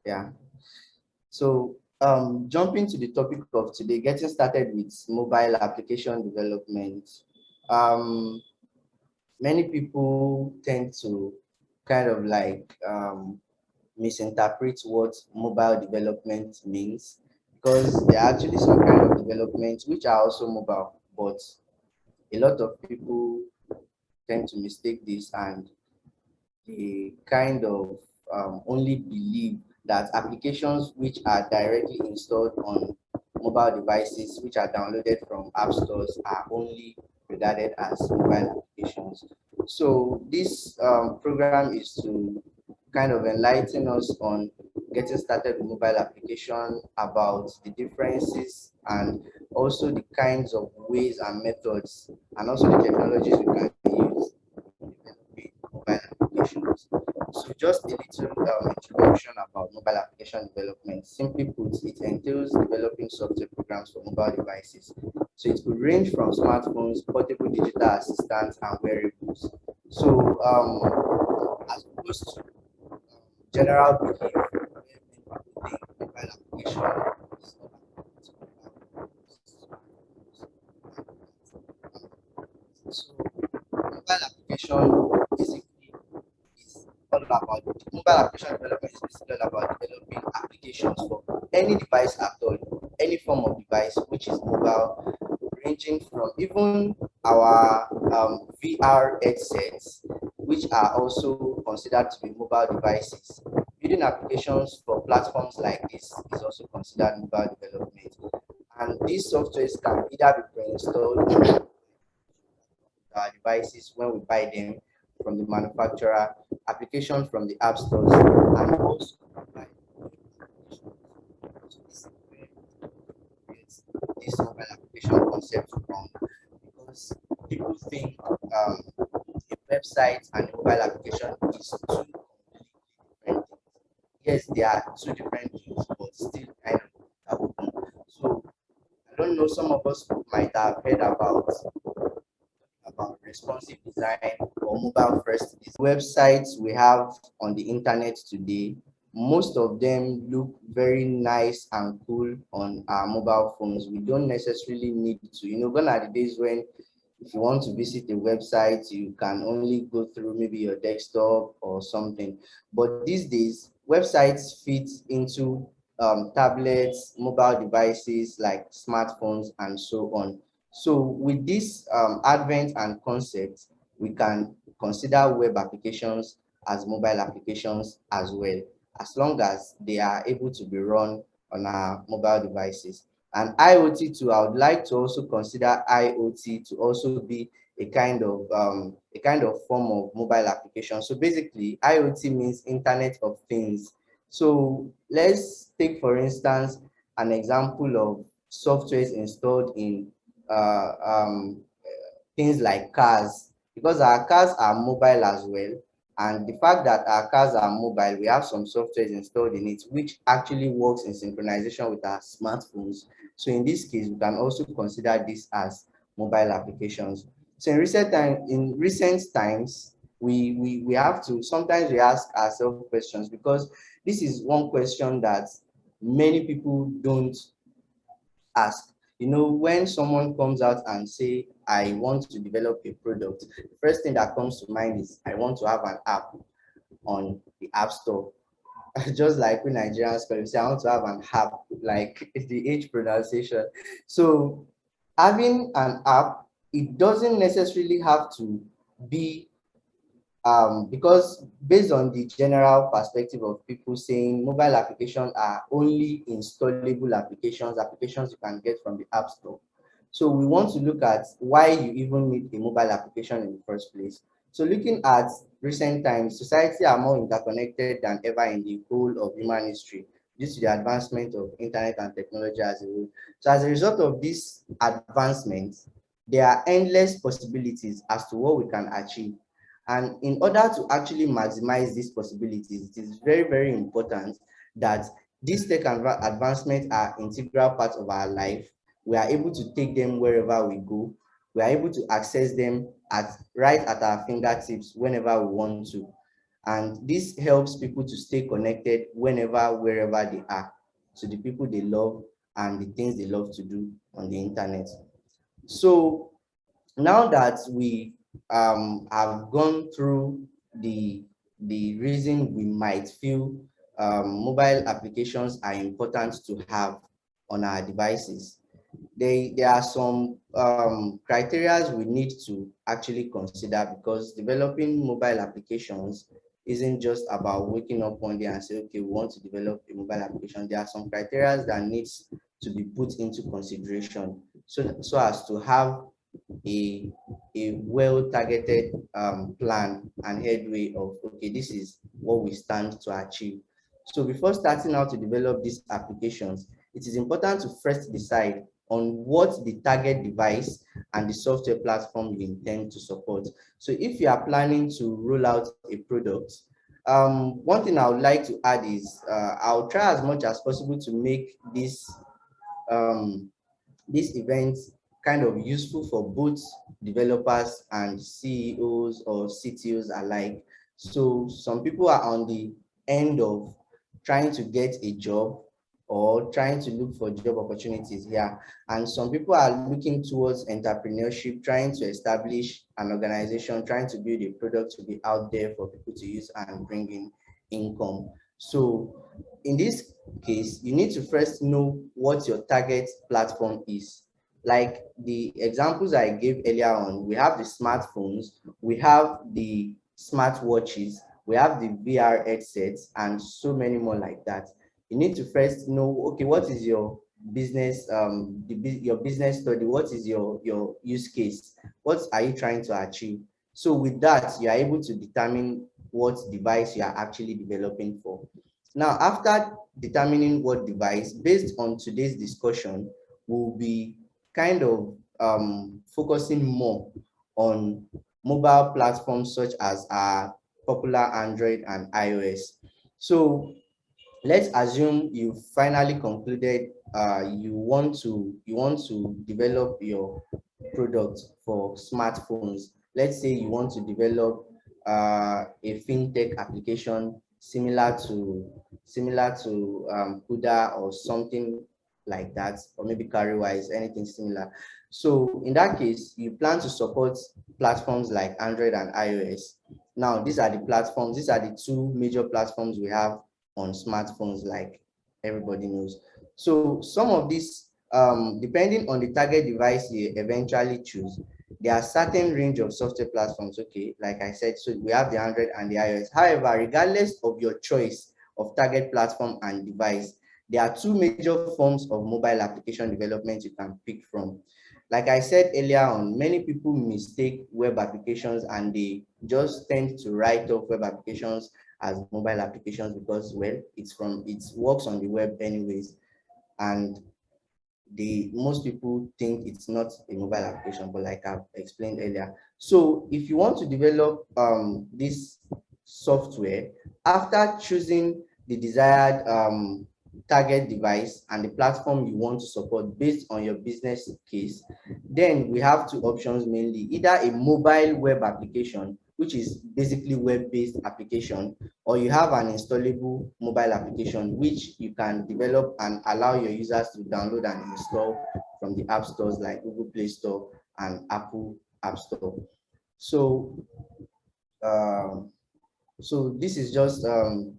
Yeah. So jumping to the topic of today, getting started with mobile application development. Um, Many people tend to kind of like misinterpret what mobile development means, because there are actually some kind of developments which are also mobile, but a lot of people tend to mistake this, and they kind of only believe that applications which are directly installed on mobile devices, which are downloaded from app stores, are only regarded as mobile applications. So this program is to kind of enlighten us on getting started with mobile application, about the differences and also the kinds of ways and methods and also the technologies we can use in developing mobile applications. So just a little introduction about mobile application development. Simply put, it entails developing software programs for mobile devices. So it could range from smartphones, portable digital assistants, and wearables. So as opposed to general belief where many people think mobile application is all about so mobile application basically is all about mobile application development is basically all about developing applications for any device at all, any form of device which is mobile, ranging from even our VR headsets, which are also considered to be mobile devices. Building applications for platforms like this is also considered mobile development. And these softwares can either be pre-installed our devices when we buy them from the manufacturer, applications from the app stores, and also by so this is where it's this mobile application concept from, because people think a website and a mobile application is two completely different things. Yes, they are two different things, but still kind of open. So I don't know, some of us might have heard about responsive design or mobile first design. Websites we have on the internet today, most of them look very nice and cool on our mobile phones. We don't necessarily need to, gone are the days when if you want to visit a website, you can only go through maybe your desktop or something. But these days, websites fit into tablets, mobile devices like smartphones, and so on. So with this advent and concept, we can consider web applications as mobile applications as well, as long as they are able to be run on our mobile devices. And IoT too, I would like to also consider IoT to also be a kind of form of mobile application. So basically, IoT means Internet of Things. So let's take, for instance, an example of softwares installed in uh, um, things like cars, because our cars are mobile as well. And the fact that our cars are mobile, we have some softwares installed in it which actually works in synchronization with our smartphones. So in this case, we can also consider this as mobile applications. So in recent times, we have to sometimes we ask ourselves questions, because this is one question that many people don't ask. When someone comes out and say, I want to develop a product, the first thing that comes to mind is I want to have an app on the app store. Just like when Nigerians call it, say I want to have an app, like the H pronunciation. So having an app, it doesn't necessarily have to be because based on the general perspective of people saying mobile applications are only installable applications, applications you can get from the app store. So we want to look at why you even need a mobile application in the first place. So looking at recent times, society are more interconnected than ever in the whole of human history due to the advancement of internet and technology as a whole. So as a result of this advancement, there are endless possibilities as to what we can achieve. And in order to actually maximize these possibilities, it is very, very important that these tech advancements are integral part of our life. We are able to take them wherever we go. We are able to access them right at our fingertips whenever we want to. And this helps people to stay connected whenever, wherever they are, to the people they love and the things they love to do on the internet. So now that we have gone through the reason we might feel mobile applications are important to have on our devices, there are some criteria we need to actually consider, because developing mobile applications isn't just about waking up one day and say, okay, we want to develop a mobile application. There are some criteria that needs to be put into consideration, so as to have a well-targeted plan and headway of, okay, this is what we stand to achieve. So before starting out to develop these applications, it is important to first decide on what the target device and the software platform you intend to support. So if you are planning to roll out a product, one thing I would like to add is I'll try as much as possible to make um, this event kind of useful for both developers and CEOs or CTOs alike. So some people are on the end of trying to get a job or trying to look for job opportunities here. And some people are looking towards entrepreneurship, trying to establish an organization, trying to build a product to be out there for people to use and bring in income. So in this case, you need to first know what your target platform is. Like the examples I gave earlier on, we have the smartphones, we have the smartwatches, we have the VR headsets, and so many more like that. You need to first know, okay, what is your business, your business study, what is your use case, what are you trying to achieve? So with that, you are able to determine what device you are actually developing for. Now, after determining what device, based on today's discussion, we'll be kind of focusing more on mobile platforms such as our popular Android and iOS. So let's assume you finally concluded you want to develop your product for smartphones. Let's say you want to develop a fintech application similar to Kuda or something like that, or maybe Carrywise, anything similar. So in that case, you plan to support platforms like Android and iOS. Now, these are the two major platforms we have on smartphones, like everybody knows. So some of these, depending on the target device you eventually choose, there are certain range of software platforms, okay, like I said. So we have the Android and the iOS. However, regardless of your choice of target platform and device, there are two major forms of mobile application development you can pick from. Like I said earlier on, many people mistake web applications and they just tend to write off web applications as mobile applications because, well, it works on the web anyways, and most people think it's not a mobile application, but like I've explained earlier. So if you want to develop this software, after choosing the desired target device and the platform you want to support based on your business case, then we have two options mainly: either a mobile web application, which is basically web-based application, or you have an installable mobile application, which you can develop and allow your users to download and install from the app stores like Google Play Store and Apple App Store. So, um, so this is just a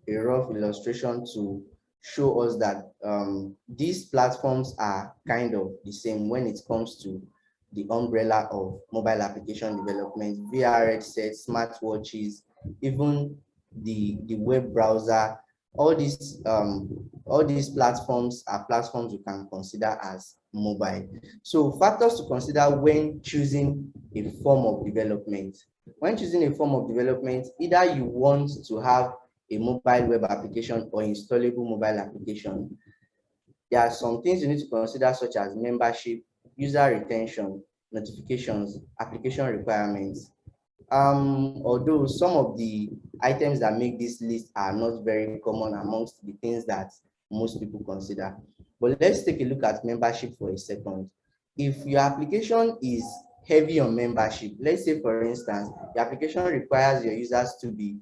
rough illustration to show us that these platforms are kind of the same when it comes to the umbrella of mobile application development: VR headsets, smartwatches, even the web browser. All these platforms are platforms you can consider as mobile. So factors to consider when choosing a form of development. When choosing a form of development, either you want to have a mobile web application or installable mobile application, there are some things you need to consider, such as membership, user retention, notifications, application requirements. Although some of the items that make this list are not very common amongst the things that most people consider. But let's take a look at membership for a second. If your application is heavy on membership, let's say for instance, the application requires your users to be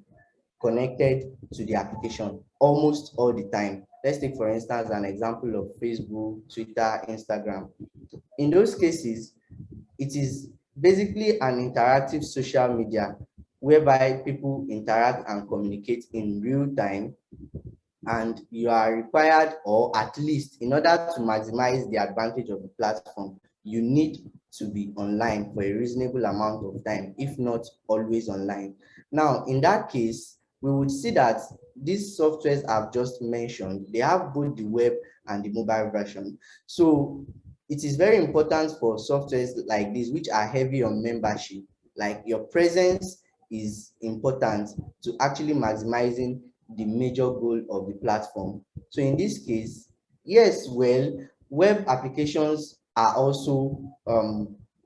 connected to the application almost all the time. Let's take, for instance, an example of Facebook, Twitter, Instagram. In those cases, it is basically an interactive social media whereby people interact and communicate in real time, and you are required, or at least in order to maximize the advantage of the platform, you need to be online for a reasonable amount of time, if not always online. Now, in that case, we would see that these softwares I've just mentioned, they have both the web and the mobile version. So it is very important for softwares like this, which are heavy on membership, like your presence is important to actually maximizing the major goal of the platform. So in this case, yes, well, web applications are also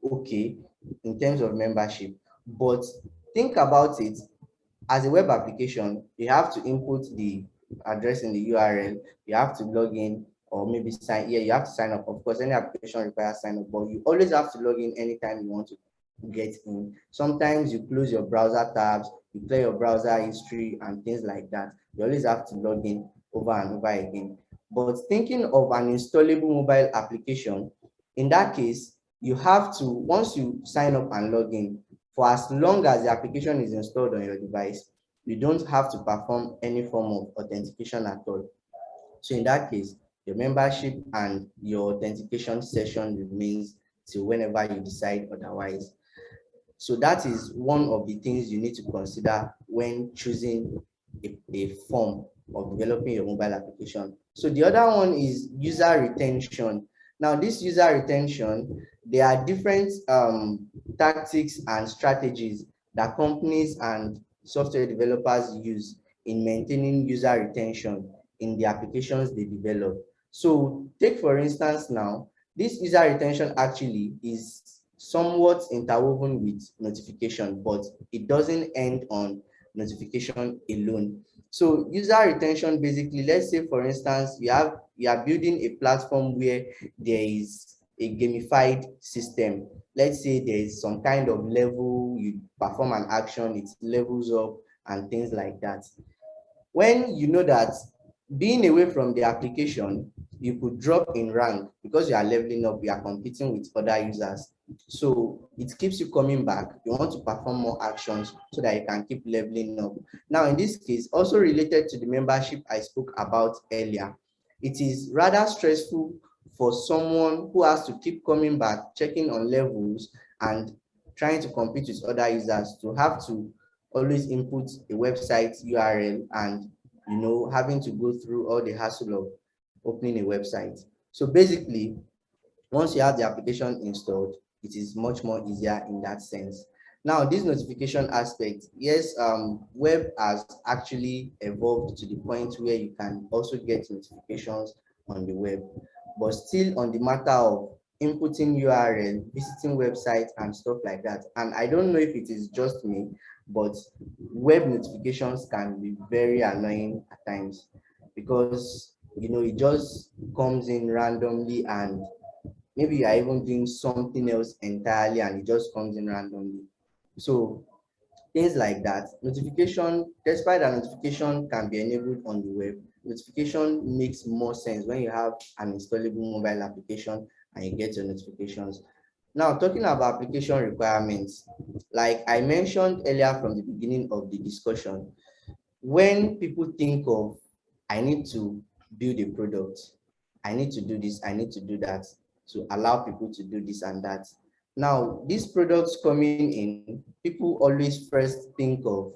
okay in terms of membership, but think about it. As a web application, you have to input the address in the URL, you have to log in, or maybe sign, yeah, you have to sign up. Of course, any application requires sign up, but you always have to log in anytime you want to get in. Sometimes you close your browser tabs, you clear your browser history and things like that. You always have to log in over and over again. But thinking of an installable mobile application, in that case, you have to, once you sign up and log in, for as long as the application is installed on your device, you don't have to perform any form of authentication at all. So in that case, your membership and your authentication session remains till whenever you decide otherwise. So that is one of the things you need to consider when choosing a form of developing your mobile application. So the other one is user retention. Now, this user retention, there are different tactics and strategies that companies and software developers use in maintaining user retention in the applications they develop. So take, for instance, now, this user retention actually is somewhat interwoven with notification, but it doesn't end on notification alone. So user retention, basically, let's say, for instance, you are building a platform where there is a gamified system. Let's say there is some kind of level, you perform an action, it levels up and things like that. When you know that being away from the application, you could drop in rank because you are leveling up, you are competing with other users. So it keeps you coming back. You want to perform more actions so that you can keep leveling up. Now, in this case, also related to the membership I spoke about earlier, it is rather stressful for someone who has to keep coming back, checking on levels, and trying to compete with other users to have to always input a website URL and having to go through all the hassle of opening a website. So basically, once you have the application installed, it is much more easier in that sense. Now, this notification aspect, yes, web has actually evolved to the point where you can also get notifications on the web, but still on the matter of inputting URL, visiting websites and stuff like that. And I don't know if it is just me, but web notifications can be very annoying at times because it just comes in randomly, and maybe you are even doing something else entirely and it just comes in randomly. So things like that. Notification, despite that notification can be enabled on the web, notification makes more sense when you have an installable mobile application and you get your notifications. Now, talking about application requirements, like I mentioned earlier from the beginning of the discussion, when people think of, I need to build a product, I need to do this, I need to do that, to allow people to do this and that. Now, these products coming in, people always first think of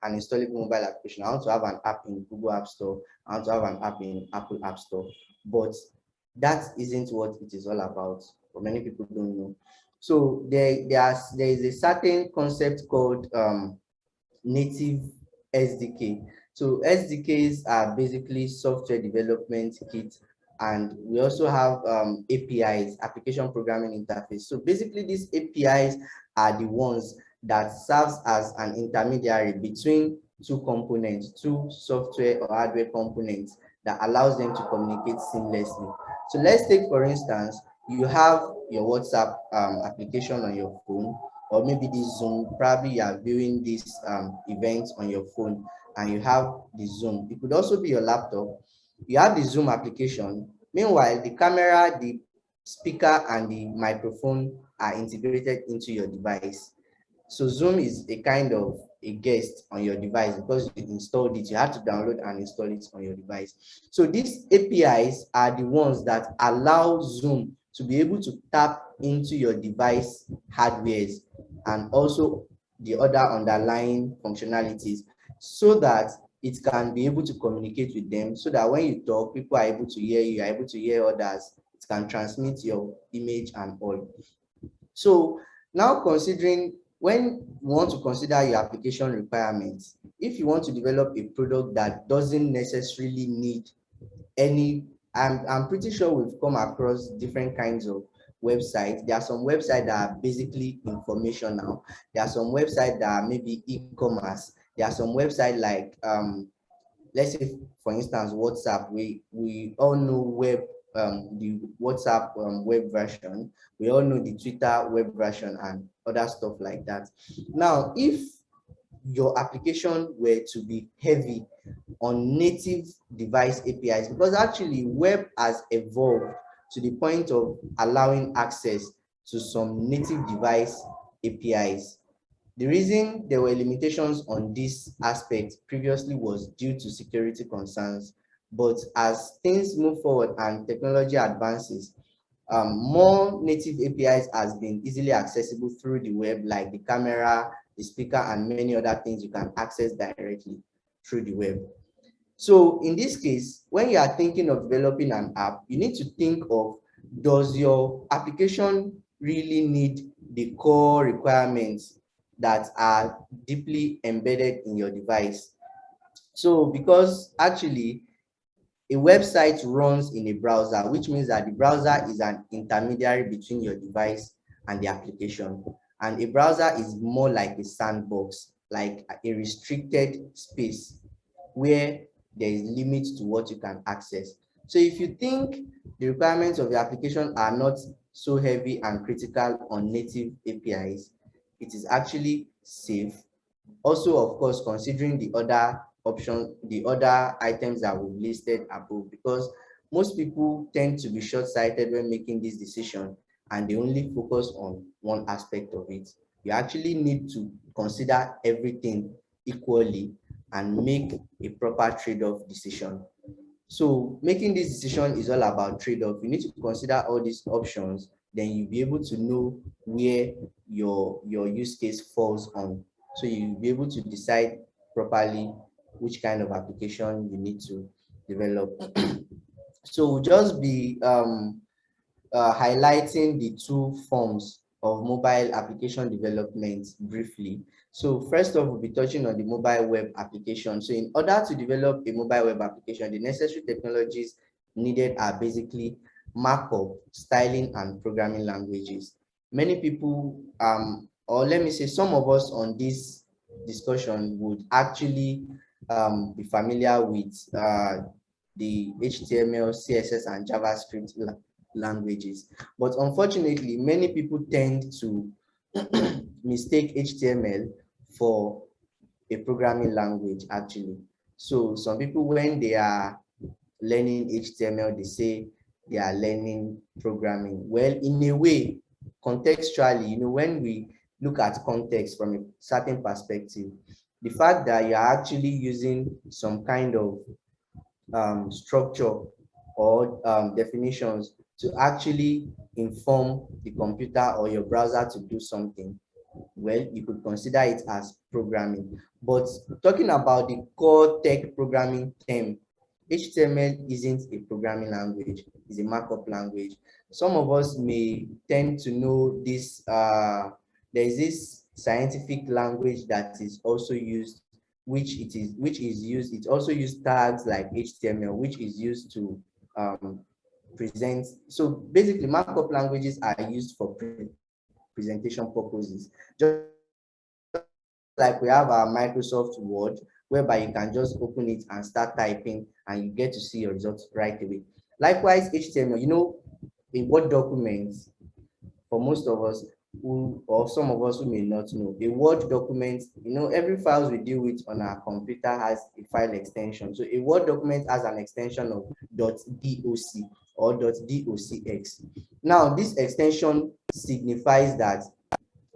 an installable mobile application. I want to have an app in Google App Store, I want to have an app in Apple App Store, but that isn't what it is all about, but many people don't know. So there is a certain concept called native SDK. So SDKs are basically software development kits, and we also have APIs, application programming interface. So basically these APIs are the ones that serves as an intermediary between two components, two software or hardware components that allows them to communicate seamlessly. So let's take, for instance, you have your WhatsApp application on your phone. or maybe this Zoom, probably you are viewing this event on your phone and you have the Zoom. It could also be your laptop. You have the Zoom application. Meanwhile, the camera, the speaker, and the microphone are integrated into your device. So Zoom is a kind of a guest on your device because you installed it. You have to download and install it on your device. So these APIs are the ones that allow Zoom to be able to tap into your device hardwares and also the other underlying functionalities so that it can be able to communicate with them, so that when you talk, people are able to hear you, are able to hear others. It can transmit your image and all. So now considering, when you want to consider your application requirements, if you want to develop a product that doesn't necessarily need any, I'm pretty sure we've come across different kinds of websites. There are some websites that are basically informational. There are some websites that are maybe e-commerce. There are some websites like let's say for instance WhatsApp. We all know the WhatsApp web version. We all know the Twitter web version and other stuff like that. Now, if your application were to be heavy on native device APIs, because actually web has evolved to the point of allowing access to some native device APIs. The reason there were limitations on this aspect previously was due to security concerns, but as things move forward and technology advances, more native APIs has been easily accessible through the web, like the camera, the speaker, and many other things you can access directly through the web. So in this case, when you are thinking of developing an app, you need to think of, does your application really need the core requirements that are deeply embedded in your device? So because actually a website runs in a browser, which means that the browser is an intermediary between your device and the application. And a browser is more like a sandbox, like a restricted space where there is limit to what you can access. So if you think the requirements of the application are not so heavy and critical on native APIs, it is actually safe. Also, of course, considering the other options, the other items that we've listed above, because most people tend to be short-sighted when making this decision and they only focus on one aspect of it. You actually need to consider everything equally and make a proper trade-off decision. So making this decision is all about trade-off. You need to consider all these options, then you'll be able to know where your use case falls on. So you'll be able to decide properly which kind of application you need to develop. So we'll just be highlighting the two forms of mobile application development briefly. So first off, we'll be touching on the mobile web application. So in order to develop a mobile web application, the necessary technologies needed are basically markup, styling, and programming languages. Many people, or let me say some of us on this discussion would actually be familiar with the HTML, CSS, and JavaScript languages. But unfortunately, many people tend to mistake HTML for a programming language actually. So some people, when they are learning HTML, they say they are learning programming. Well, in a way, contextually, when we look at context from a certain perspective, the fact that you're actually using some kind of structure or definitions to actually inform the computer or your browser to do something, well, you could consider it as programming. But talking about the core tech programming term, HTML isn't a programming language, it's a markup language. Some of us may tend to know this, there is this scientific language that is also used, it also uses tags like HTML, which is used to present. So basically, markup languages are used for presentation purposes. Just like we have our Microsoft Word, whereby you can just open it and start typing and you get to see your results right away. Likewise, HTML, a Word document, for most of us, who, or some of us who may not know, a Word document, every files we deal with on our computer has a file extension. So a Word document has an extension of .doc or .docx. Now, this extension signifies that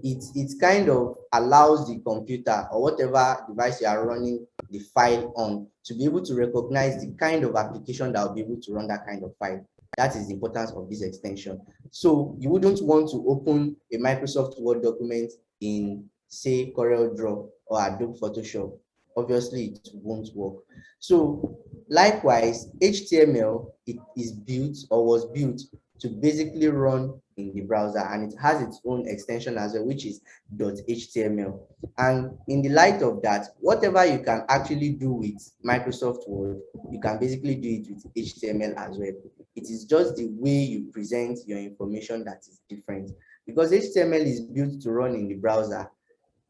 it kind of allows the computer or whatever device you are running the file on to be able to recognize the kind of application that will be able to run that kind of file. That is the importance of this extension. So you wouldn't want to open a Microsoft Word document in, say, CorelDRAW or Adobe Photoshop. Obviously, it won't work. So likewise, HTML, it is built or was built to basically run in the browser, and it has its own extension as well, which is .html. And in the light of that, whatever you can actually do with Microsoft Word, you can basically do it with HTML as well. It is just the way you present your information that is different, because HTML is built to run in the browser.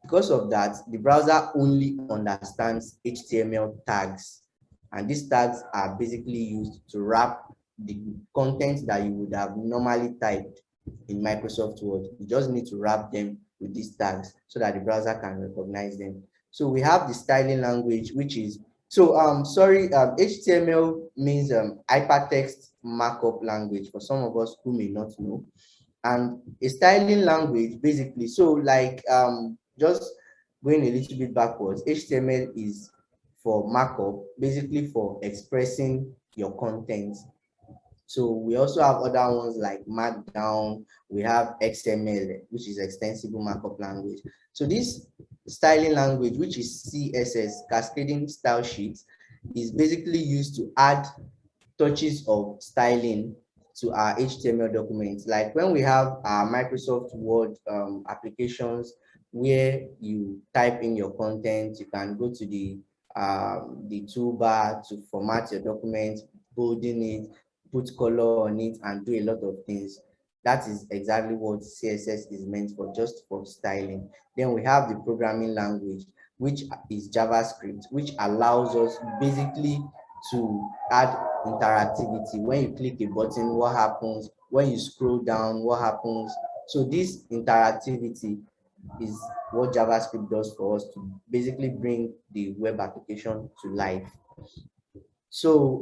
Because of that, the browser only understands HTML tags, and these tags are basically used to wrap the content that you would have normally typed in Microsoft Word. You just need to wrap them with these tags so that the browser can recognize them. So we have the styling language, which is, HTML means hypertext markup language for some of us who may not know. And a styling language, basically, so like just going a little bit backwards, HTML is for markup, basically for expressing your content. So we also have other ones like Markdown, we have XML, which is extensible markup language. So this styling language, which is CSS, cascading style sheets, is basically used to add touches of styling to our HTML documents. Like when we have our Microsoft Word applications where you type in your content, you can go to the toolbar to format your document, bolding it, put color on it, and do a lot of things. That is exactly what CSS is meant for, just for styling. Then we have the programming language, which is JavaScript, which allows us basically to add interactivity. When you click a button, what happens? When you scroll down, what happens? So this interactivity is what JavaScript does for us to basically bring the web application to life. So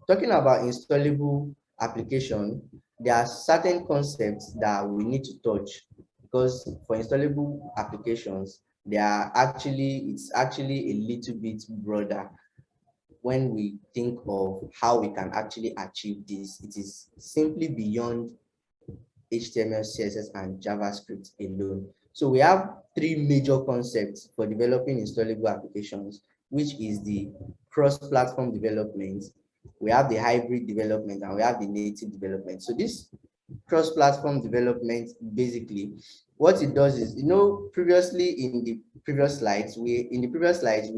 talking about installable application, there are certain concepts that we need to touch, because for installable applications, it's actually a little bit broader. When we think of how we can actually achieve this, it is simply beyond HTML, CSS, and JavaScript alone. So we have three major concepts for developing installable applications, which is the cross-platform development, we have the hybrid development, and we have the native development. So this cross-platform development, basically, what it does is, previously in the previous slides, we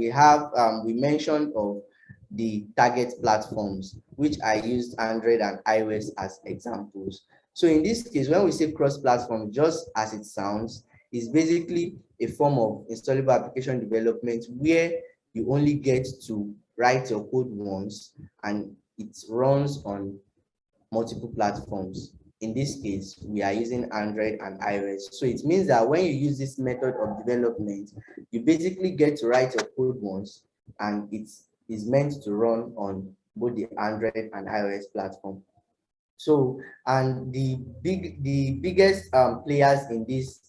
have we mentioned of the target platforms, which I used Android and iOS as examples. So in this case, when we say cross-platform, just as it sounds, is basically a form of installable application development where you only get to write your code once and it runs on multiple platforms. In this case, we are using Android and iOS. So it means that when you use this method of development, you basically get to write your code once, and it is meant to run on both the Android and iOS platform. So, and the biggest players in this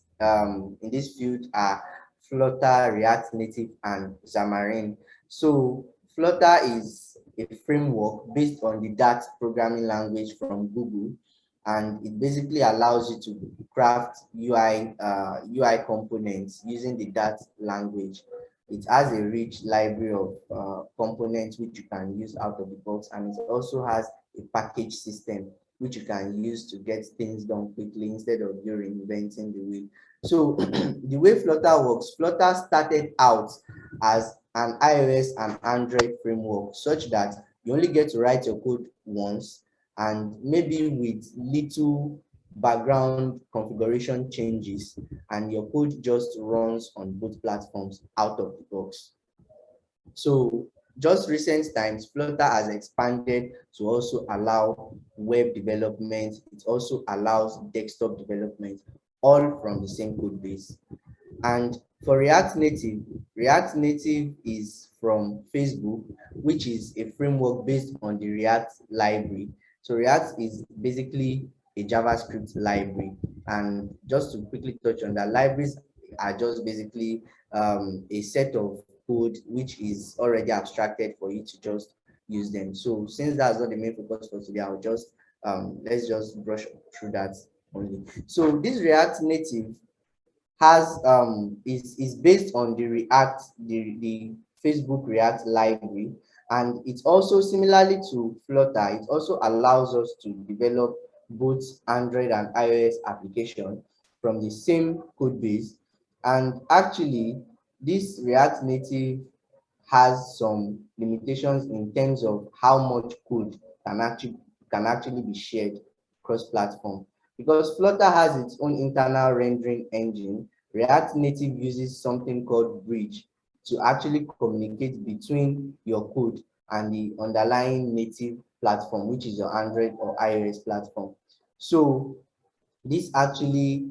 field are Flutter, React Native, and Xamarin. So Flutter is a framework based on the Dart programming language from Google, and it basically allows you to craft UI components using the Dart language. It has a rich library of components which you can use out of the box, and it also has a package system which you can use to get things done quickly instead of you reinventing the wheel. So the way Flutter works, Flutter started out as an iOS and Android framework, such that you only get to write your code once, and maybe with little background configuration changes, and your code just runs on both platforms out of the box. So just recent times, Flutter has expanded to also allow web development. It also allows desktop development. all from the same code base. And for React Native is from Facebook, which is a framework based on the React library. So React is basically a JavaScript library. And just to quickly touch on that, libraries are just basically a set of code which is already abstracted for you to just use them. So since that's not the main focus for today, I'll just let's just brush through that only. So this React Native has is based on the the Facebook React library, and it's also similarly to Flutter. It also allows us to develop both Android and iOS application from the same code base. And actually, this React Native has some limitations in terms of how much code can actually be shared cross-platform. Because Flutter has its own internal rendering engine, React Native uses something called Bridge to actually communicate between your code and the underlying native platform, which is your Android or iOS platform. So this actually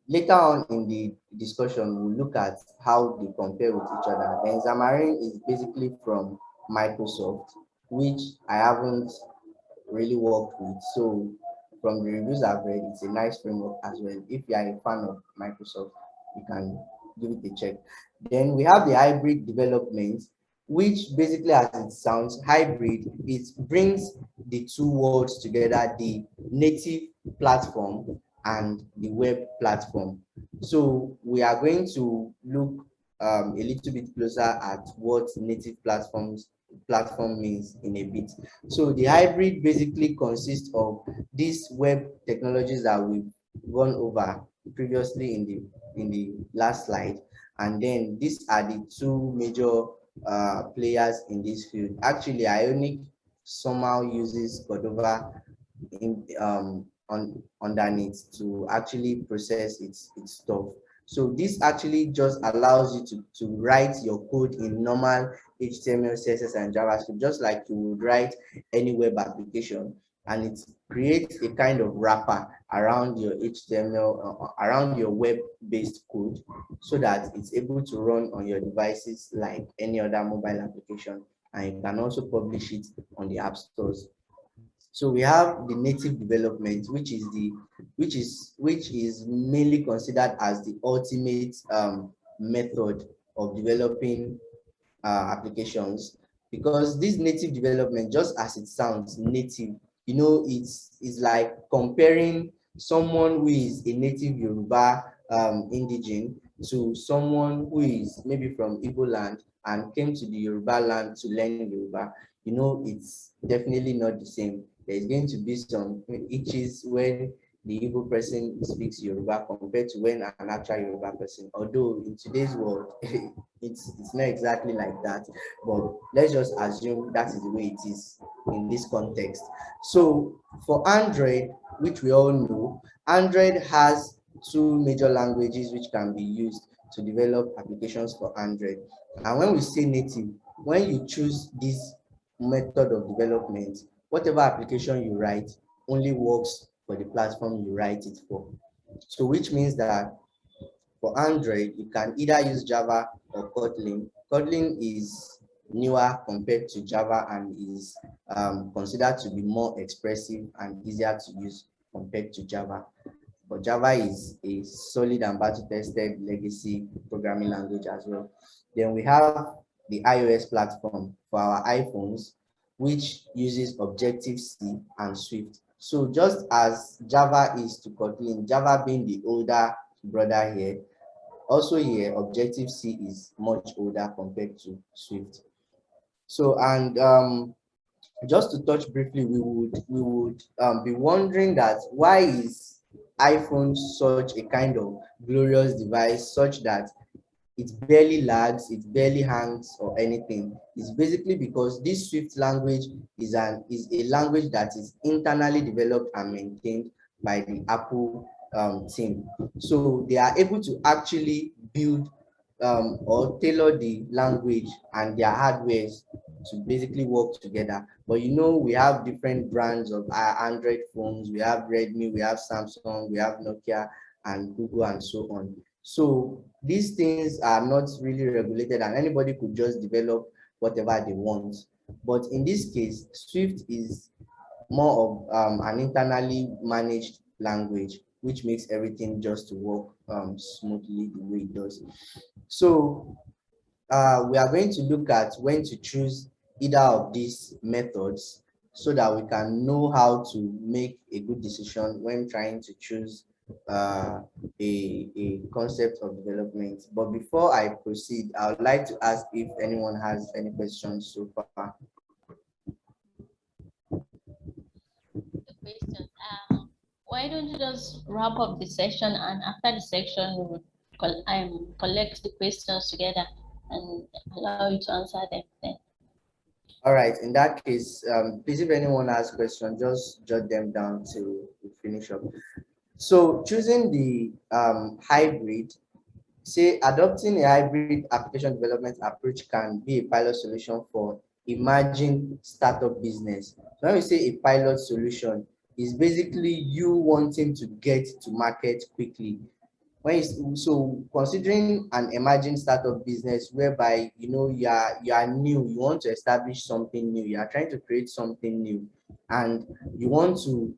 later on in the discussion, we'll look at how they compare with each other. Then Xamarin is basically from Microsoft, which I haven't really worked with. So from the reviews I've read, it's a nice framework as well. If you are a fan of Microsoft, you can give it a check. Then we have the hybrid development, which basically, as it sounds, hybrid, it brings the two worlds together, the native platform and the web platform. So we are going to look a little bit closer at what native platform means in a bit. So the hybrid basically consists of these web technologies that we've gone over previously in the last slide, and then these are the two major players in this field. Actually, Ionic somehow uses Cordova in underneath to actually process its stuff. So this actually just allows you to write your code in normal HTML, CSS, and JavaScript, just like you would write any web application, and it creates a kind of wrapper around your HTML, around your web-based code, so that it's able to run on your devices like any other mobile application, and you can also publish it on the app stores. So we have the native development, which is mainly considered as the ultimate method of developing applications, because this native development, just as it sounds, native, it's like comparing someone who is a native Yoruba indigene to someone who is maybe from Igbo land and came to the Yoruba land to learn Yoruba. It's definitely not the same. There's going to be some itches when the Igbo person speaks Yoruba compared to when an actual Yoruba person. Although in today's world, it's not exactly like that, but let's just assume that is the way it is in this context. So for Android, which we all know, Android has two major languages which can be used to develop applications for Android. And when we say native, when you choose this method of development, whatever application you write only works for the platform you write it for. So which means that for Android, you can either use Java or Kotlin. Kotlin is newer compared to Java and is considered to be more expressive and easier to use compared to Java. But Java is a solid and battle-tested legacy programming language as well. Then we have the iOS platform for our iPhones, which uses Objective-C and Swift. So just as Java is to Kotlin, Java being the older brother here, also here Objective-C is much older compared to Swift. So, and just to touch briefly, we would be wondering that why is iPhone such a kind of glorious device, such that it barely lags, it barely hangs or anything. It's basically because this Swift language is a language that is internally developed and maintained by the Apple team. So they are able to actually build or tailor the language and their hardwares to basically work together. But we have different brands of Android phones. We have Redmi, we have Samsung, we have Nokia and Google and so on. So these things are not really regulated and anybody could just develop whatever they want. But in this case, Swift is more of an internally managed language, which makes everything just to work smoothly the way it does. So we are going to look at when to choose either of these methods so that we can know how to make a good decision when trying to choose a concept of development. But before I proceed, I would like to ask if anyone has any questions so far. Questions. Why don't you just wrap up the session, and after the section, we will collect the questions together and allow you to answer them then. All right, in that case, please, if anyone has questions, just jot them down till we finish up. So choosing the hybrid, say adopting a hybrid application development approach can be a pilot solution for emerging startup business. So when we say a pilot solution, is basically you wanting to get to market quickly. So considering an emerging startup business whereby you are new, you want to establish something new, you are trying to create something new, and you want to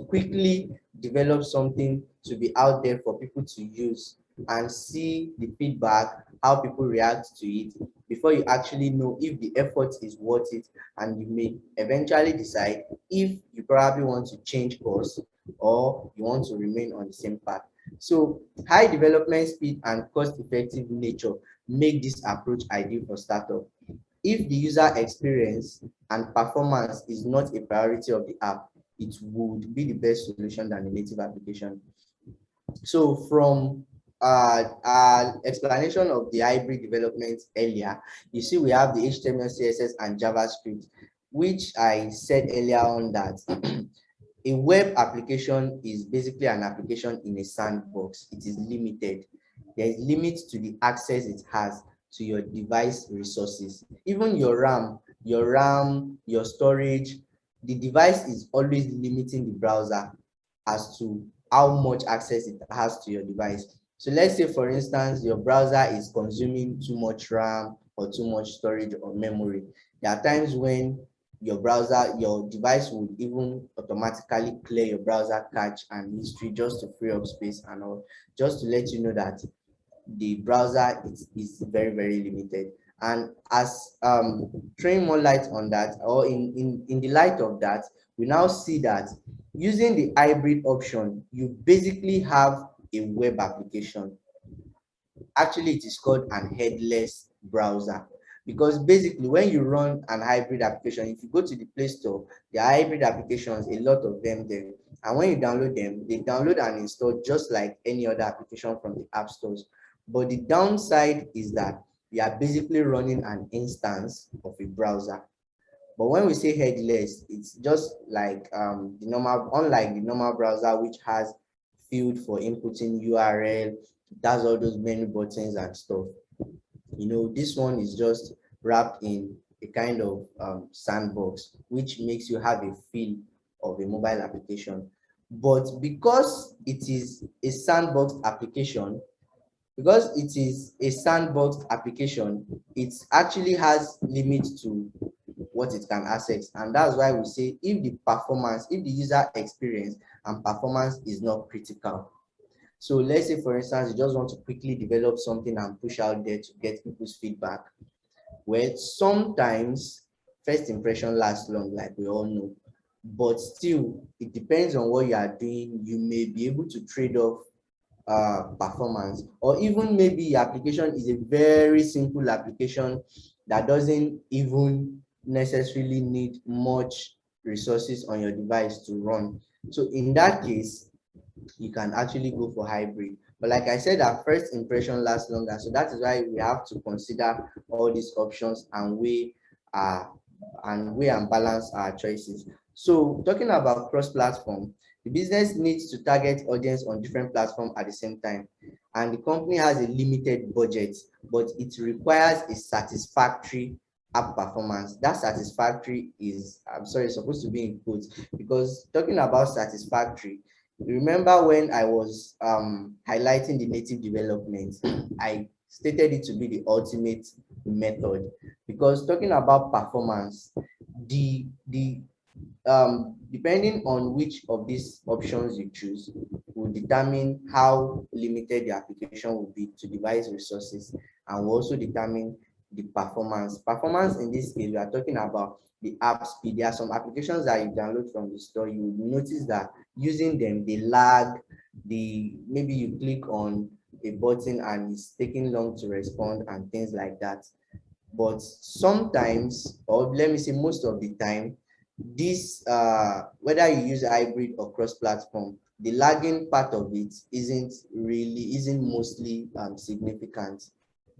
quickly develop something to be out there for people to use and see the feedback, how people react to it before you actually know if the effort is worth it, and you may eventually decide if you probably want to change course or you want to remain on the same path. So high development speed and cost-effective nature make this approach ideal for startup. If the user experience and performance is not a priority of the app, it would be the best solution than a native application. So from explanation of the hybrid development earlier, you see we have the HTML, CSS, and JavaScript, which I said earlier on that a web application is basically an application in a sandbox. It is limited. There is limits to the access it has to your device resources. Even your storage, the device is always limiting the browser as to how much access it has to your device. So let's say, for instance, your browser is consuming too much RAM or too much storage or memory. There are times when your device would even automatically clear your browser cache and history just to free up space and all, just to let you know that the browser is very, very limited. And as throwing more light on that, or in the light of that, we now see that using the hybrid option, you basically have a web application. Actually, it is called an headless browser, because basically when you run an hybrid application, if you go to the Play Store, the hybrid applications, a lot of them there, and when you download them, they download and install just like any other application from the app stores. But the downside is that you are basically running an instance of a browser. But when we say headless, it's just like unlike the normal browser, which has field for inputting URL, it has all those menu buttons and stuff. This one is just wrapped in a kind of sandbox, which makes you have a feel of a mobile application. But because it is a sandbox application, it actually has limits to what it can access. And that's why we say if the user experience and performance is not critical. So let's say, for instance, you just want to quickly develop something and push out there to get people's feedback. Well, sometimes first impression lasts long, like we all know. But still, it depends on what you are doing. You may be able to trade off performance, or even maybe your application is a very simple application that doesn't even necessarily need much resources on your device to run. So in that case, you can actually go for hybrid. But like I said, our first impression lasts longer. So that is why we have to consider all these options and weigh and balance our choices. So talking about cross-platform, the business needs to target audience on different platforms at the same time. and the company has a limited budget, but it requires a satisfactory app performance. That satisfactory is, I'm sorry, it's supposed to be in quotes, because talking about satisfactory, remember when I was highlighting the native development, I stated it to be the ultimate method, because talking about performance, the depending on which of these options you choose will determine how limited the application will be to device resources, and will also determine the performance. Performance in this case, we are talking about the app speed. There are some applications that you download from the store, you will notice that using them, they lag, maybe you click on a button and it's taking long to respond and things like that. But sometimes, or let me say most of the time, this whether you use hybrid or cross-platform, the lagging part of it isn't mostly significant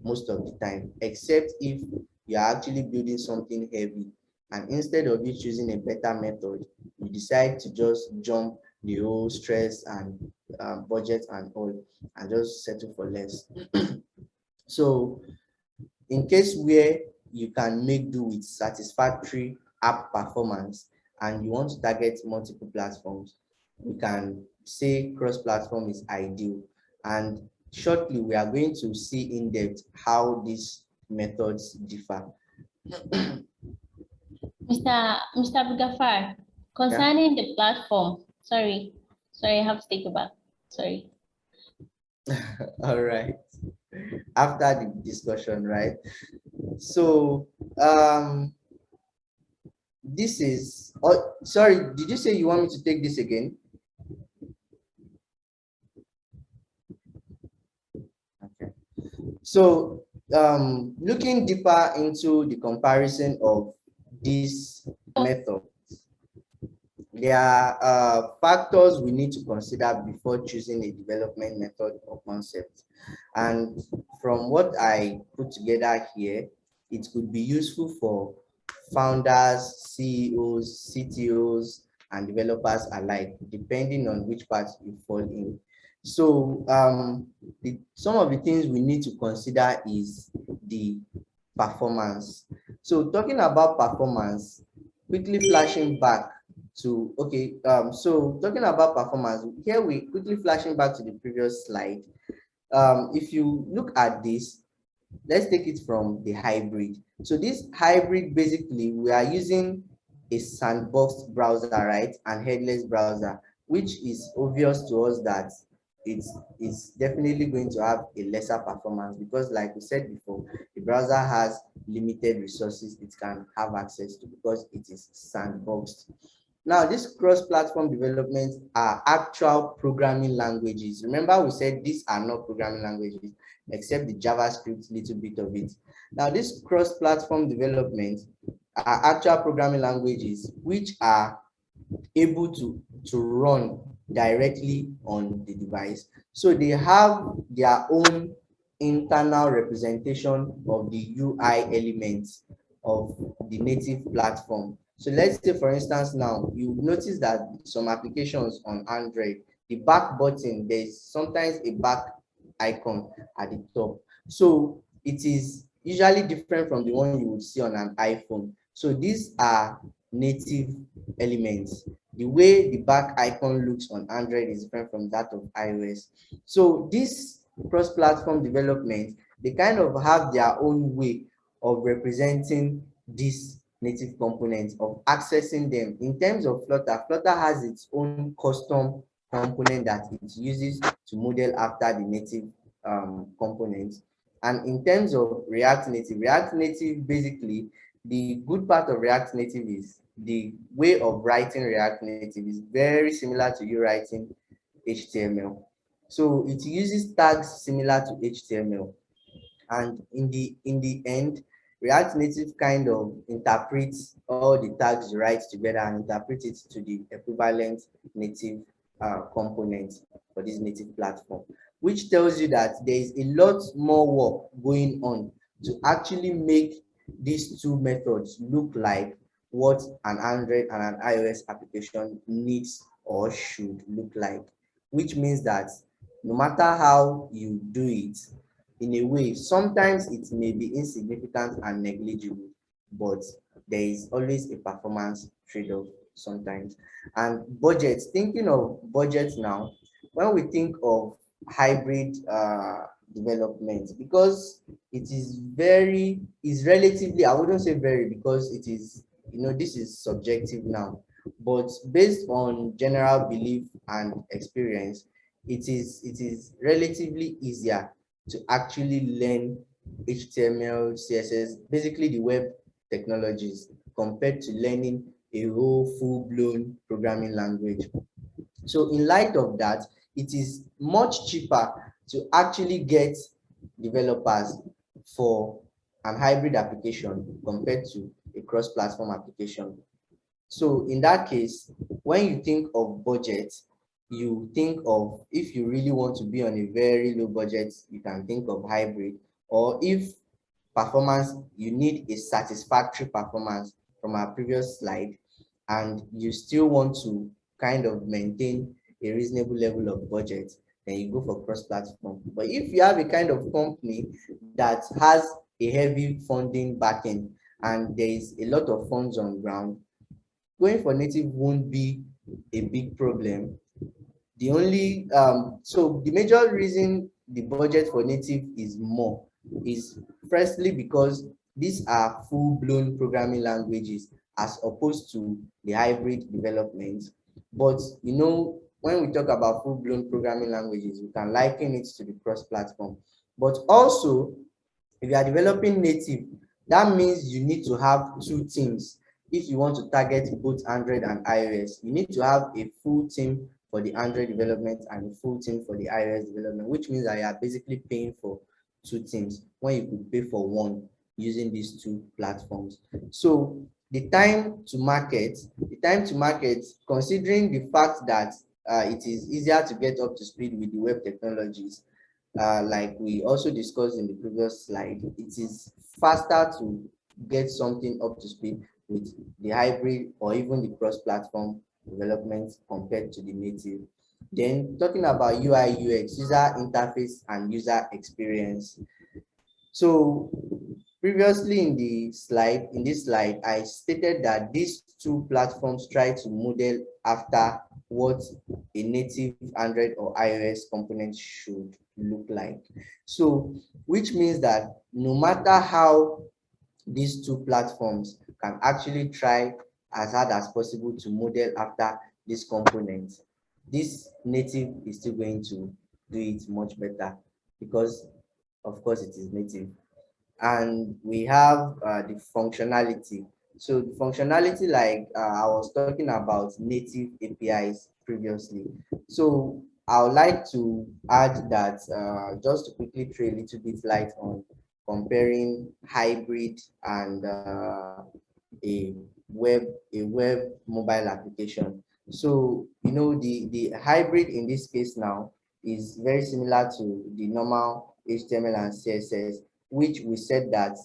most of the time, except if you're actually building something heavy, and instead of you choosing a better method, you decide to just jump the whole stress and budget and all, and just settle for less. So in case where you can make do with satisfactory app performance and you want to target multiple platforms, we can say cross-platform is ideal. And shortly, we are going to see in depth how these methods differ. Mr. AbdulGafar, Yeah. concerning the platform, sorry, I have to take it back. Sorry. All right. After the discussion, right? So this is, oh, sorry, did you say you want me to take this again? Okay. So looking deeper into the comparison of this method, there are factors we need to consider before choosing a development method or concept. And from what I put together here, it could be useful for founders, CEOs, CTOs, and developers alike, depending on which part you fall in. So some of the things we need to consider is the performance. So talking about performance, quickly flashing back to, okay, so talking about performance, here we quickly flashing back to the previous slide. If you look at this, let's take it from the hybrid. So this hybrid, basically, we are using a sandboxed browser, right, and headless browser, which is obvious to us that it's definitely going to have a lesser performance, because like we said before, the browser has limited resources it can have access to because it is sandboxed. Now, these cross-platform developments are actual programming languages. Remember, we said these are not programming languages, except the JavaScript, little bit of it. Now, these cross-platform developments are actual programming languages which are able to run directly on the device. So they have their own internal representation of the UI elements of the native platform. So let's say, for instance, now you notice that some applications on Android, the back button, there's sometimes a back icon at the top. So it is usually different from the one you would see on an iPhone. So these are native elements. The way the back icon looks on Android is different from that of iOS. So this cross-platform development, they kind of have their own way of representing these native components, of accessing them. In terms of Flutter, Flutter has its own custom component that it uses to model after the native components. And in terms of React Native, basically, the good part of React Native is the way of writing React Native is very similar to you writing HTML. So it uses tags similar to HTML. And in the end, React Native kind of interprets all the tags you write together and interprets it to the equivalent native components for this native platform, which tells you that there is a lot more work going on to actually make these two methods look like what an Android and an iOS application needs or should look like, which means that no matter how you do it, in a way, sometimes it may be insignificant and negligible, but there is always a performance trade-off sometimes. And budgets, thinking of budgets now, when we think of hybrid development, because it is relatively, I wouldn't say very, because it is, this is subjective now, but based on general belief and experience, it is relatively easier to actually learn HTML, CSS, basically the web technologies, compared to learning a whole full-blown programming language. So in light of that, it is much cheaper to actually get developers for an hybrid application compared to a cross-platform application. So in that case, when you think of budget, you think of, if you really want to be on a very low budget, you can think of hybrid. Or if performance, you need a satisfactory performance from our previous slide, and you still want to kind of maintain a reasonable level of budget, then you go for cross-platform. But if you have a kind of company that has a heavy funding backing and there is a lot of funds on ground, going for native won't be a big problem. The only so the major reason the budget for native is more is, firstly, because these are full-blown programming languages as opposed to the hybrid development. But when we talk about full-blown programming languages, we can liken it to the cross-platform. But also, if you are developing native, that means you need to have two teams. If you want to target both Android and iOS, you need to have a full team for the Android development and a full team for the iOS development, which means that you are basically paying for two teams when you could pay for one using these two platforms. So the time to market, considering the fact that it is easier to get up to speed with the web technologies, like we also discussed in the previous slide, it is faster to get something up to speed with the hybrid or even the cross-platform development compared to the native. Then talking about UI, UX, user interface and user experience. So previously in this slide, I stated that these two platforms try to model after what a native Android or iOS component should look like. So, which means that no matter how these two platforms can actually try as hard as possible to model after these components, this native is still going to do it much better because, of course, it is native. And we have the functionality. So the functionality, like I was talking about native APIs previously. So I would like to add that, just to quickly throw a little bit light on comparing hybrid and a web mobile application. So the hybrid in this case now is very similar to the normal HTML and CSS, which we said that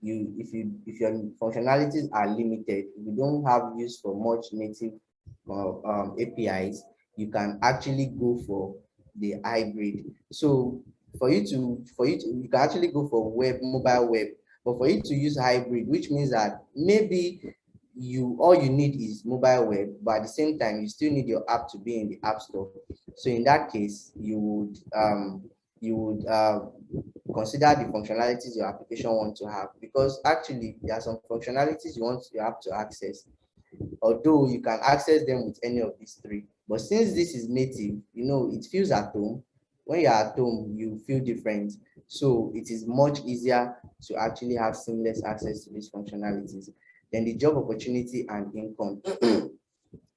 if your functionalities are limited, if you don't have use for much native APIs, you can actually go for the hybrid. So you can actually go for mobile web, but for you to use hybrid, which means that maybe all you need is mobile web, but at the same time you still need your app to be in the app store. So in that case, you would consider the functionalities your application wants to have, because actually there are some functionalities you want your app to access, although you can access them with any of these three. But since this is native, it feels at home. When you're at home, you feel different. So it is much easier to actually have seamless access to these functionalities. Then the job opportunity and income.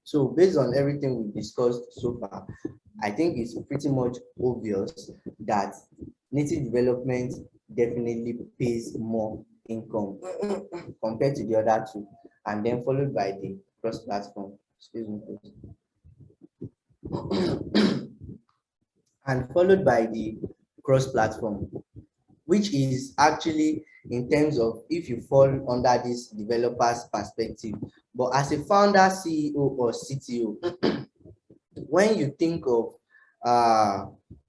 So based on everything we've discussed so far, I think it's pretty much obvious that native development definitely pays more income compared to the other two, and then followed by the cross-platform. Excuse me, please. And followed by the cross-platform, which is actually in terms of if you fall under this developer's perspective. But as a founder, CEO, or CTO, when you think of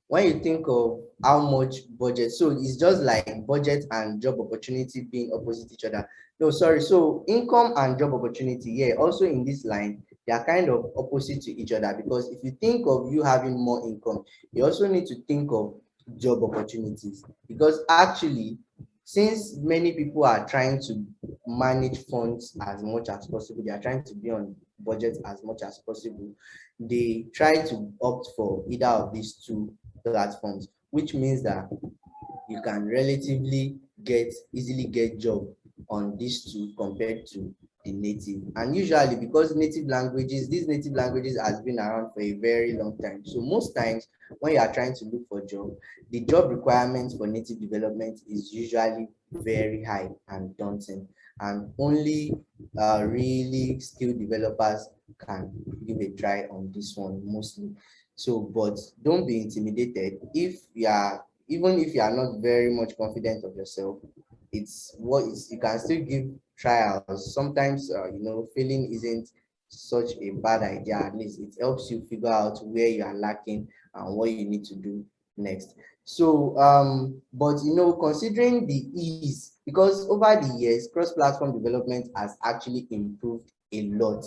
when you think of how much budget, so it's just like budget and job opportunity being opposite each other. No, sorry. So income and job opportunity, yeah, also in this line, they are kind of opposite to each other, because if you think of you having more income, you also need to think of job opportunities, because actually, since many people are trying to manage funds as much as possible, they are trying to be on budget as much as possible, they try to opt for either of these two platforms, which means that you can relatively easily get job on these two compared to the native. And usually, because these native languages has been around for a very long time, so most times when you are trying to look for job, the job requirements for native development is usually very high and daunting, and only really skilled developers can give a try on this one mostly. So, but don't be intimidated if you are, even if you are not very much confident of yourself. You can still give trials. Sometimes failing isn't such a bad idea. At least it helps you figure out where you are lacking and what you need to do next. So but considering the ease, because over the years cross-platform development has actually improved a lot,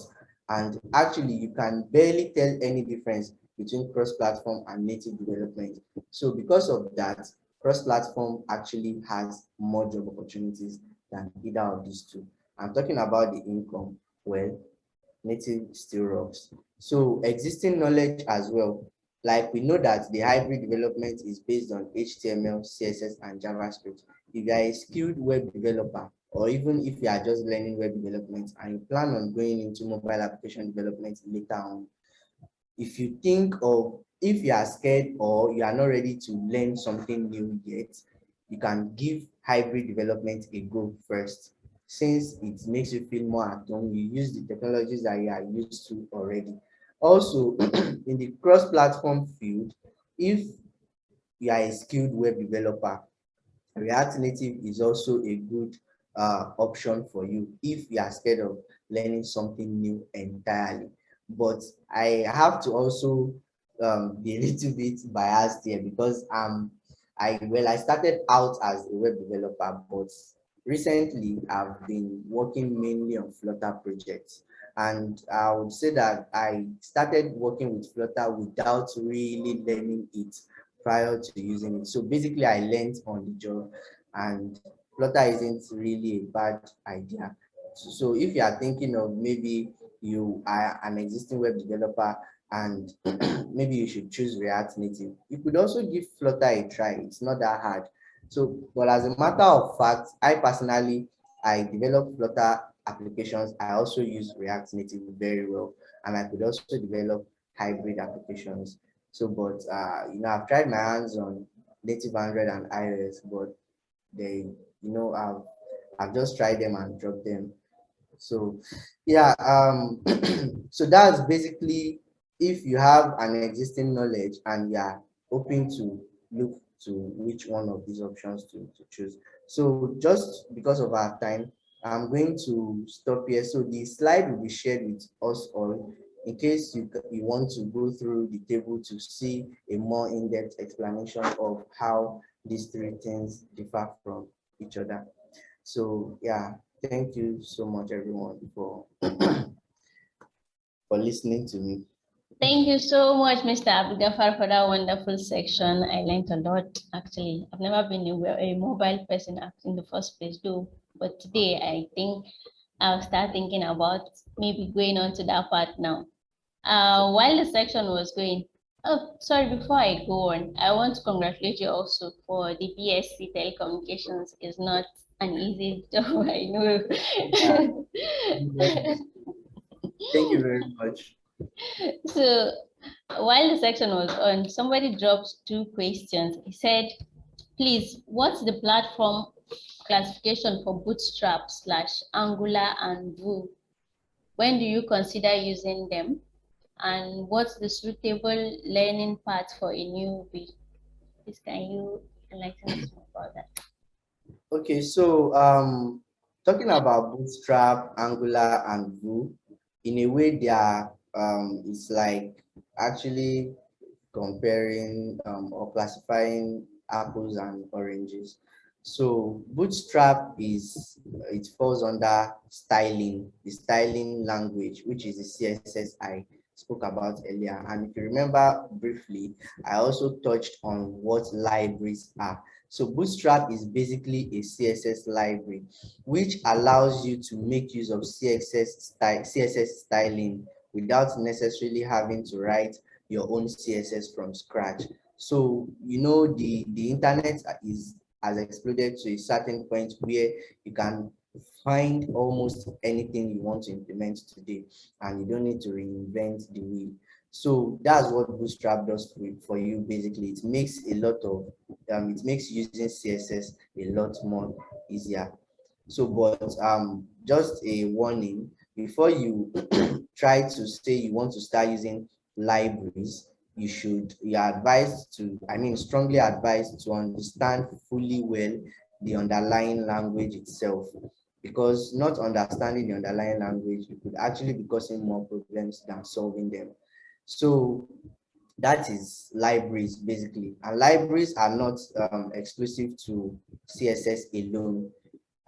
and actually you can barely tell any difference between cross-platform and native development. So because of that, cross-platform actually has more job opportunities than either of these two. I'm talking about the income. Well, native still rocks. So existing knowledge as well. Like we know that the hybrid development is based on HTML, CSS, and JavaScript. If you are a skilled web developer, or even if you are just learning web development and you plan on going into mobile application development later on, if you are scared or you are not ready to learn something new yet, you can give hybrid development a go first, since it makes you feel more at home. You use the technologies that you are used to already. Also, in the cross-platform field, if you are a skilled web developer, React Native is also a good option for you if you are scared of learning something new entirely. But I have to also be a little bit biased here, because I started out as a web developer, but recently I've been working mainly on Flutter projects. And I would say that I started working with Flutter without really learning it prior to using it. So basically, I learned on the job, and Flutter isn't really a bad idea. So if you are thinking of maybe you are an existing web developer and maybe you should choose React Native, you could also give Flutter a try. It's not that hard. So, but as a matter of fact, I develop Flutter applications. I also use React Native very well, and I could also develop hybrid applications. So, but I've tried my hands on native Android and iOS, but they, I've just tried them and dropped them. So, yeah, so that's basically, if you have an existing knowledge and you are hoping to look to which one of these options to choose. So, just because of our time, I'm going to stop here. So, the slide will be shared with us all in case you want to go through the table to see a more in-depth explanation of how these three things differ from each other. So, yeah, thank you so much, everyone, for listening to me. Thank you so much, Mr. AbdulGafar, for that wonderful section. I learned a lot, actually. I've never been a mobile person in the first place, though. But today, I think I'll start thinking about maybe going on to that part now. While the section was going, oh, sorry, before I go on, I want to congratulate you also for the BSc Telecommunications. Is not an easy job, I know. Yeah. Thank you very much. So while the section was on, somebody dropped two questions. He said, please, what's the platform classification for Bootstrap / Angular and Vue? When do you consider using them? And what's the suitable learning path for a newbie? Please, can you enlighten us more about that? Okay, so talking about Bootstrap, Angular, and Vue, in a way, they are it's like actually comparing or classifying apples and oranges. So Bootstrap it falls under styling, the styling language, which is the CSS I spoke about earlier. And if you remember briefly, I also touched on what libraries are. So Bootstrap is basically a CSS library, which allows you to make use of CSS styling without necessarily having to write your own CSS from scratch. So the internet has exploded to a certain point where you can find almost anything you want to implement today, and you don't need to reinvent the wheel. So that's what Bootstrap does for you. Basically, it makes using CSS a lot more easier. So, but just a warning, before you try to say you want to start using libraries, you're advised to, I mean, strongly advised to understand fully well the underlying language itself, because not understanding the underlying language, it could actually be causing more problems than solving them. So that is libraries basically, and libraries are not exclusive to CSS alone.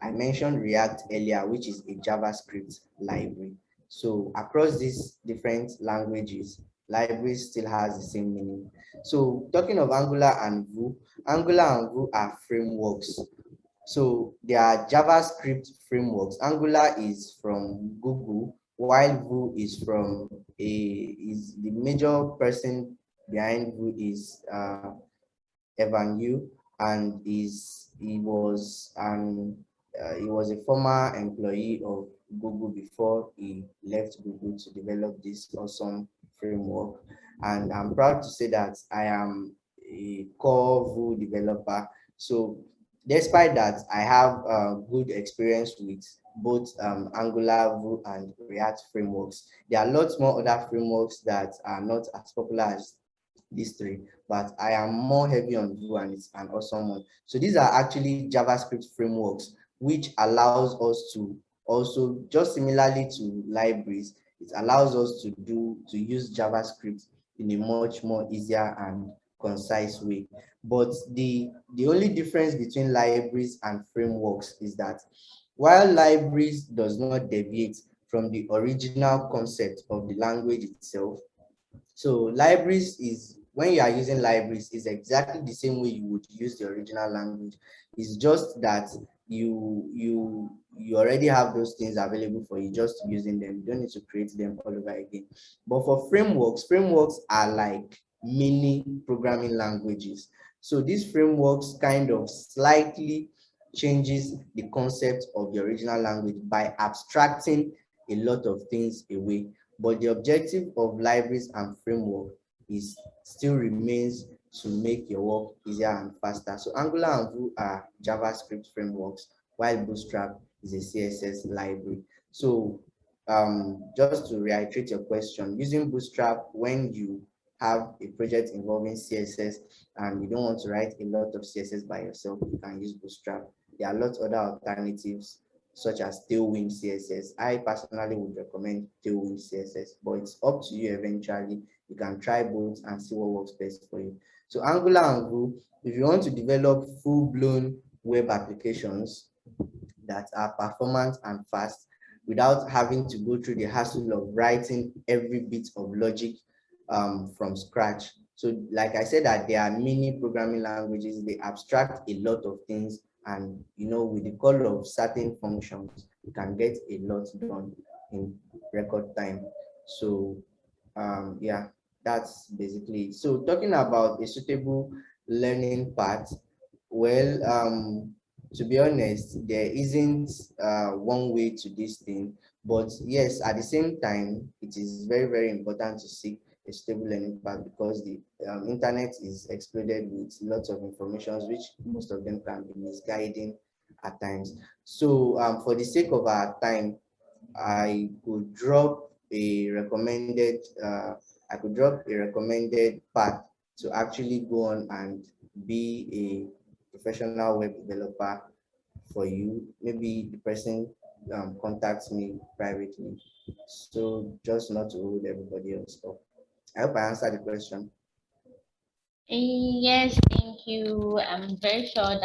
I mentioned React earlier, which is a JavaScript library. So across these different languages, libraries still has the same meaning. So talking of Angular and Vue are frameworks. So they are JavaScript frameworks. Angular is from Google, while Vue is the major person behind Vue is Evan Yu, and he was a former employee of Google before he left Google to develop this awesome framework. And I'm proud to say that I am a core Vue developer. So despite that, I have good experience with both Angular, Vue, and React frameworks. There are lots more other frameworks that are not as popular as these three, but I am more heavy on Vue, and it's an awesome one. So these are actually JavaScript frameworks, which allows us to also, just similarly to libraries, it allows us to use JavaScript in a much more easier and concise way. But the only difference between libraries and frameworks is that while libraries does not deviate from the original concept of the language itself, so libraries is, when you are using libraries, is exactly the same way you would use the original language. It's just that you already have those things available for you, just using them. You don't need to create them all over again. But for frameworks are like mini programming languages. So these frameworks kind of slightly changes the concept of the original language by abstracting a lot of things away. But the objective of libraries and framework is still remains to make your work easier and faster. So Angular and Vue are JavaScript frameworks, while Bootstrap is a CSS library. So just to reiterate your question, using Bootstrap when you have a project involving CSS and you don't want to write a lot of CSS by yourself, you can use Bootstrap. There are lots of other alternatives such as Tailwind CSS. I personally would recommend Tailwind CSS, but it's up to you eventually. You can try both and see what works best for you. So Angular and Vue, if you want to develop full-blown web applications that are performant and fast without having to go through the hassle of writing every bit of logic from scratch. So like I said, that there are many programming languages, they abstract a lot of things, and with the call of certain functions, you can get a lot done in record time. So yeah, that's basically it. So talking about a suitable learning path, well, to be honest, there isn't one way to this thing, but yes, at the same time, it is very, very important to seek a stable learning path, because the internet is exploded with lots of informations, which most of them can be misguiding at times. So for the sake of our time, I could drop a recommended path to actually go on and be a professional web developer for you. Maybe the person contacts me privately. So just not to hold everybody else up. I hope I answered the question. Yes, thank you. I'm very sure that